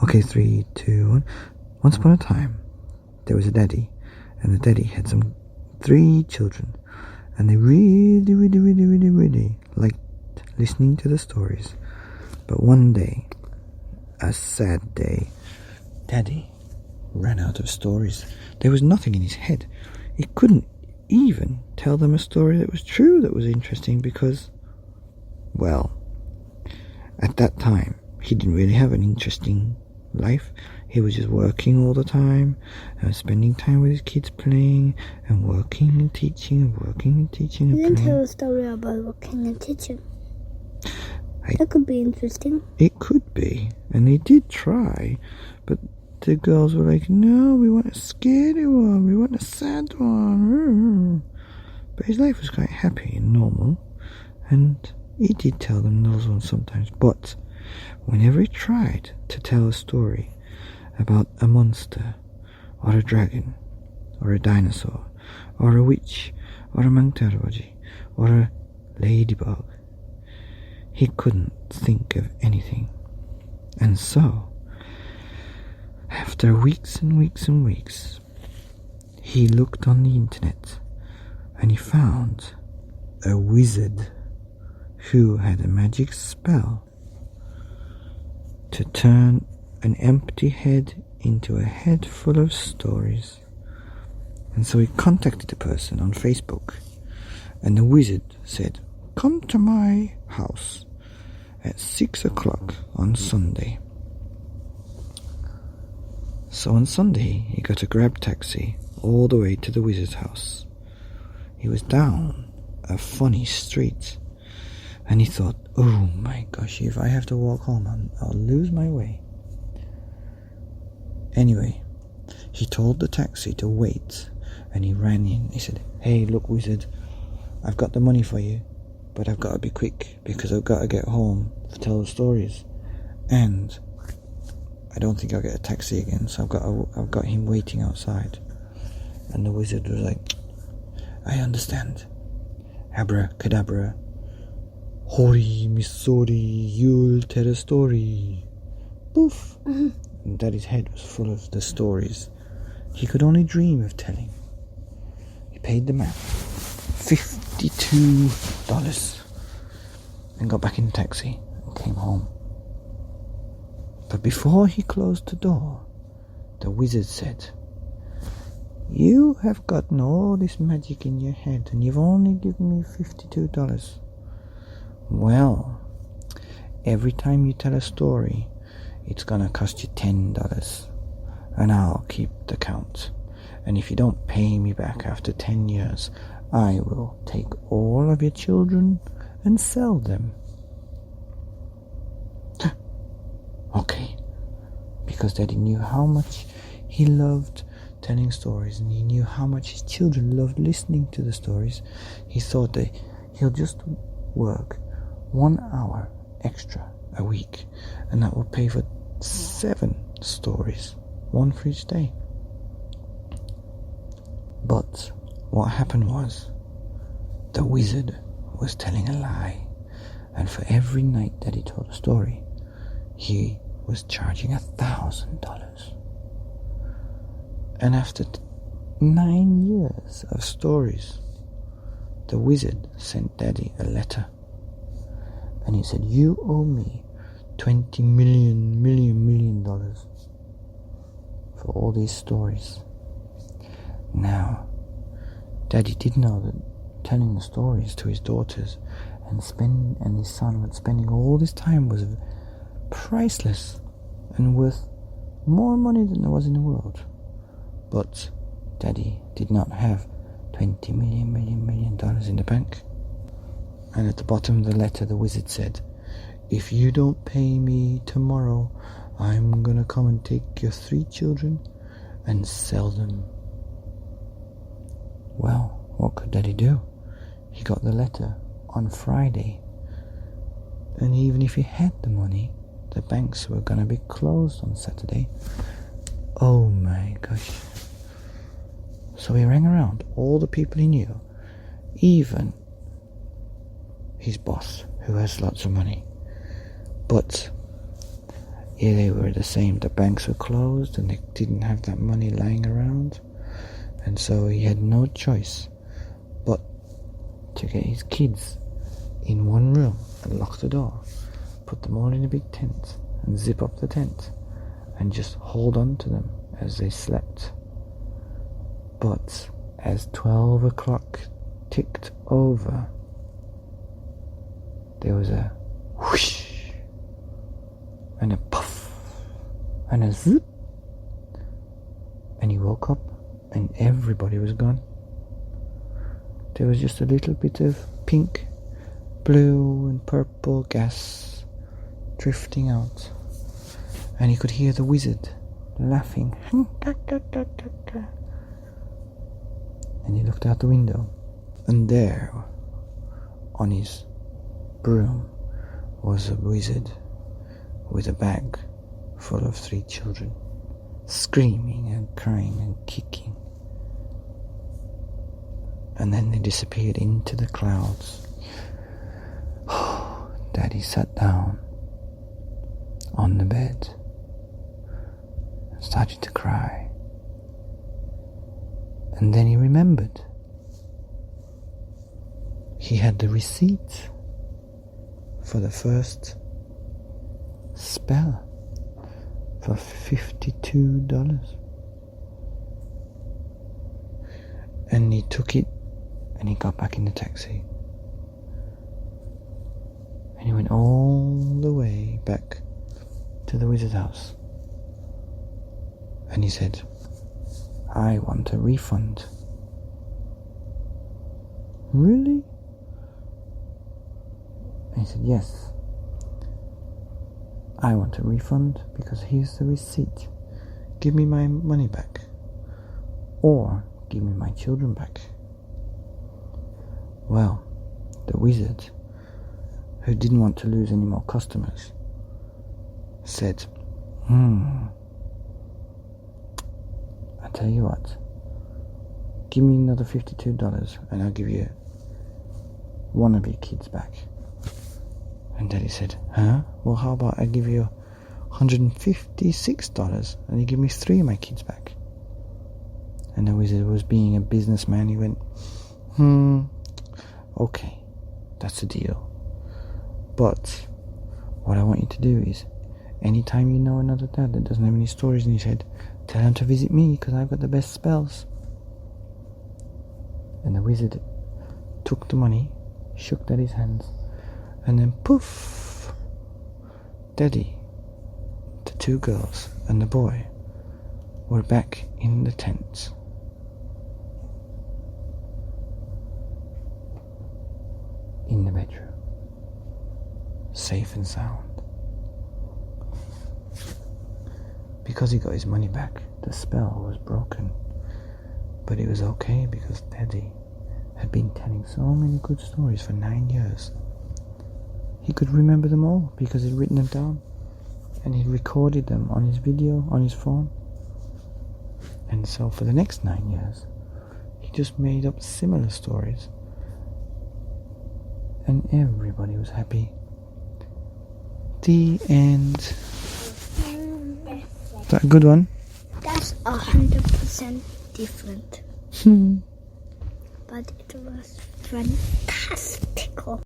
Okay, 3, 2, 1. Once upon a time, there was a daddy, and the daddy had 3 children, and they really liked listening to the stories. But one day, a sad day, Daddy ran out of stories. There was nothing in his head. He couldn't even tell them a story that was true, that was interesting, because, well, at that time, he didn't really have an interesting life. He was just working all the time, and spending time with his kids playing, and working and teaching, and working and teaching and You playing. can tell a story about working and teaching. That could be interesting. It could be, and they did try, but the girls were like, no, we want a scary one, we want a sad one. But his life was quite happy and normal, and he did tell them those ones sometimes. But whenever he tried to tell a story about a monster, or a dragon, or a dinosaur, or a witch, or a Mangtarabaji, or a ladybug, he couldn't think of anything. And so, after weeks and weeks and weeks, he looked on the internet and he found a wizard who had a magic spell to turn an empty head into a head full of stories. And so he contacted the person on Facebook, and the wizard said, come to my house at 6 o'clock on Sunday. So on Sunday, he got a grab taxi all the way to the wizard's house. He was down a funny street, and he thought, oh my gosh, if I have to walk home, I'll lose my way. Anyway, he told the taxi to wait, and he ran in. He said, hey, look, wizard, I've got the money for you, but I've got to be quick because I've got to get home to tell the stories, and I don't think I'll get a taxi again, so I've got him waiting outside. And the wizard was like, I understand. Abracadabra. Hori misori, you'll tell a story. Poof. And Daddy's head was full of the stories he could only dream of telling. He paid the man $52 and got back in the taxi and came home. But before he closed the door, the wizard said, you have gotten all this magic in your head and you've only given me $52. Well, every time you tell a story, it's gonna cost you $10, and I'll keep the count. And if you don't pay me back after 10 years, I will take all of your children and sell them. Okay, because Daddy knew how much he loved telling stories, and he knew how much his children loved listening to the stories. He thought that he'll just work 1 hour extra a week, and that will pay for 7 stories, 1 for each day. But what happened was, the wizard was telling a lie, and for every night that he told a story, he was charging $1,000. And after 9 years of stories, the wizard sent Daddy a letter, and he said, you owe me $20 million for all these stories. Now, Daddy did know that telling the stories to his daughters and his son was spending all this time was priceless and worth more money than there was in the world. But Daddy did not have $20 million in the bank. And at the bottom of the letter, the wizard said, if you don't pay me tomorrow, I'm gonna come and take your 3 children and sell them. Well, what could Daddy do? He got the letter on Friday, and even if he had the money, the banks were gonna be closed on Saturday. Oh my gosh. So he rang around all the people he knew, even his boss, who has lots of money. But Yeah, they were the same. The banks were closed and they didn't have that money lying around. And so he had no choice but to get his kids in one room and lock the door, put them all in a big tent and zip up the tent and just hold on to them as they slept. But as 12 o'clock ticked over, there was a whoosh and a puff and a zip, and he woke up and everybody was gone. There was just a little bit of pink, blue and purple gas drifting out, and he could hear the wizard laughing. And he looked out the window, and there on his broom was a wizard with a bag full of 3 children, screaming and crying and kicking. And then they disappeared into the clouds. Daddy sat down on the bed and started to cry. And then he remembered. He had the receipt for the first spell for $52. And he took it and he got back in the taxi. And he went all the way back to the wizard's house. And he said, I want a refund. Really? And he said, yes. I want a refund because here's the receipt. Give me my money back. Or give me my children back. Well, the wizard, who didn't want to lose any more customers, said, I tell you what, give me another $52 and I'll give you one of your kids back. And Daddy said, huh? Well, how about I give you $156 and you give me 3 of my kids back? And the wizard was being a businessman. He went, okay, that's a deal. But what I want you to do is, anytime you know another dad that doesn't have any stories in his head, tell him to visit me because I've got the best spells. And the wizard took the money, shook Daddy's hands, and then poof, Daddy, the 2 girls and the boy were back in the tent. In the bedroom, safe and sound. Because he got his money back, the spell was broken. But it was okay because Daddy had been telling so many good stories for 9 years. He could remember them all because he'd written them down and he'd recorded them on his video, on his phone. And so for the next 9 years, he just made up similar stories. And everybody was happy. The end. Is that a good one? That's 100% different. But it was fantastical.